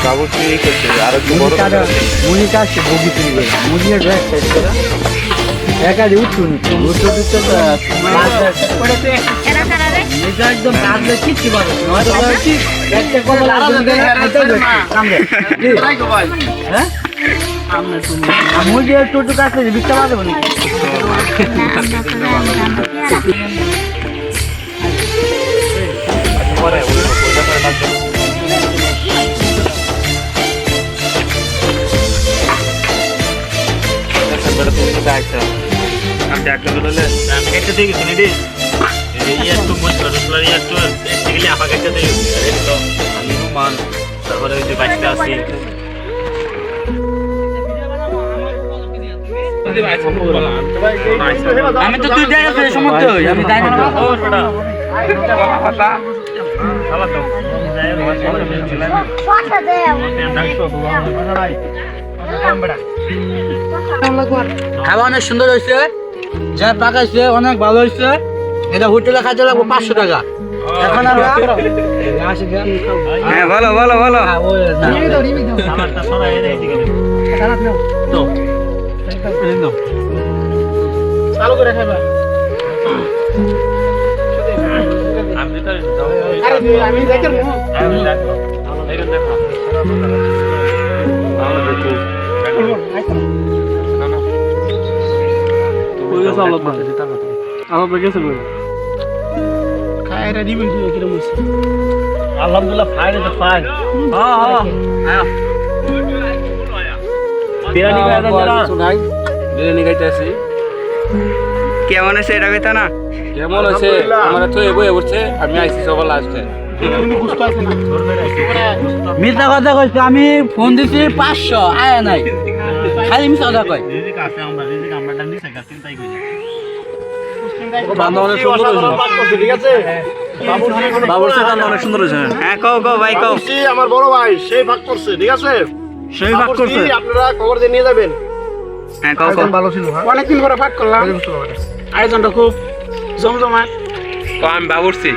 বাবুর্চি করছে আর একটু বড় মুনি কাছে বগি চুরি করে মুনির ড্রেস সাইজ করে একা দিয়ে উঠুন উঠতে এটা একদম কাজে কিচ্ছু পাবে নয়তো কি একটা কথা লাগবে হ্যাঁ মুনি একটু কাছে বিক্রি পাবে না পরে ওটা করে লাগবে বেটা তুমি তো আইছো আমি ডাক্তার বললে আমি কেটে দিয়ে গেছি রে এই একটু মশলা একটু গেলে আমাকে কেটে দিয়ে গেছি তো আমি মান তারপরে ওই যে বাইকটা আছে আমি তো তুই যাই আছে সমস্ত আমি যাই না ও বেটা ভালো তো খাওয়া অনেক সুন্দর হয়েছে যা পাকাইছে অনেক ভালো হয়েছে এটা হোটেলে খাইতে লাগবে 500 টাকা এখন হ্যাঁ ভালো ভালো ভালো আমারটা সবাই এইদিকে তো চালু করে খাইবা আমি তো আমি দেখেন আমি দেখো দেখেন দেখো ভালো দেখো না না কই গেছে আলাদা দিতা কথা আলাদা গেছে কই খায়রা দিবেন কি কিরম হইছে আলহামদুলিল্লাহ ফাইন তো ফাইন হ্যাঁ হ্যাঁ বিরিয়ানি খাইতে যারা শুনাই বিরিয়ানি খাইতেছি কেমন আছে এটা কইতা না কেমন আছে আমার তো এবই উঠছে আমি আইছি সবার লাস্টে মিথ্যা কথা কইছি আমি ফোন দিছি 500 আয় নাই খালি মিথ্যা কথা কই রিজিক আছে আমরা ডান দিছে গা চিন্তাই কই বান্দা অনেক সুন্দর হয়েছে ঠিক আছে বাবুর সাথে অনেক সুন্দর হয়েছে হ্যাঁ কও ভাই কও আমার বড় ভাই সেই ভাগ করছে ঠিক আছে সেই ভাগ করছে আপনারা খবর দিয়ে নিয়ে যাবেন হ্যাঁ কও ভালো ছিল অনেকদিন পরে ভাগ করলাম আয়োজনটা খুব জমজমাট তো আমি বাবুর্চি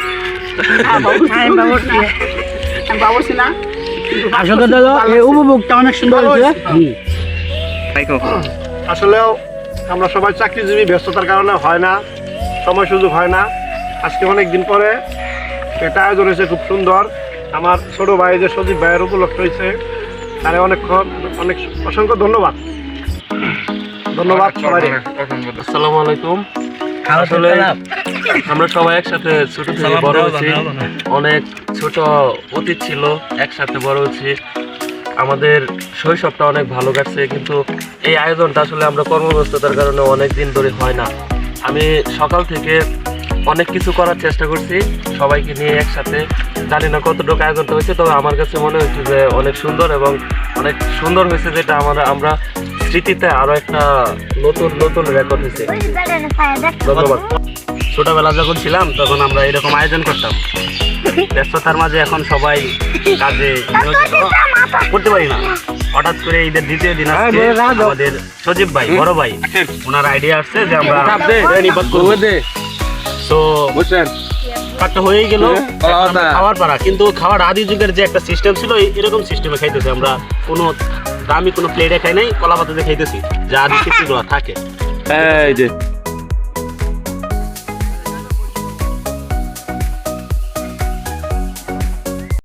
বাবুর্চি না আসলে দাদা এই উপভোগটা অনেক সুন্দর হয়েছে ভাই কও আসলেও আমরা সবাই চাকরিজীবী ব্যস্ততার কারণে হয় না সময় সুযোগ হয় না আজকে অনেক দিন পরে একটা আয়োজন হয়েছে খুব সুন্দর আমার ছোট ভাই যে সজীব ভাইয়ের উপলক্ষ হয়েছে তারে অনেক অসংখ্য ধন্যবাদ সবাই আসসালামু আলাইকুম আসলে আমরা সবাই একসাথে ছোট থেকে বড় হয়েছি অনেক ছোট অতীত ছিল একসাথে বড় হয়েছি আমাদের শৈশবটা অনেক ভালো কাটছে কিন্তু এই আয়োজনটা আসলে আমরা কর্মব্যস্ততার কারণে অনেক দিন ধরে হয় না আমি সকাল থেকে অনেক কিছু করার চেষ্টা করছি সবাইকে নিয়ে একসাথে জানি না কতটুকু আয়োজনটা হয়েছে তবে আমার কাছে মনে হয়েছে যে অনেক সুন্দর এবং অনেক সুন্দর হয়েছে যেটা আমরা স্মৃতিতে আরো একটা নতুন রেকর্ড হয়েছে ধন্যবাদ ছোটবেলা যখন ছিলাম তখন আমরা এরকম আয়োজন করতাম ব্যস্ততার মাঝে এখন সবাই কাজে নিয়োজিত করতে পারি না হঠাৎ করে ঈদের দ্বিতীয় দিন আজকে আমাদের সজীব ভাই বড় ভাই ওনার আইডিয়া আসছে যে আমরা তো বুঝছেন পাকটা হয়েই গেল খাওয়ার পাড়া কিন্তু খাওয়ার আদি যুগের যে একটা সিস্টেম ছিল এরকম সিস্টেমে খাইতেছি আমরা কোনো দামি কোনো প্লেটে খাই নাই কলা পাতাতে খাইতেছি যা আদি স্মৃতিগুলো থাকে এই যে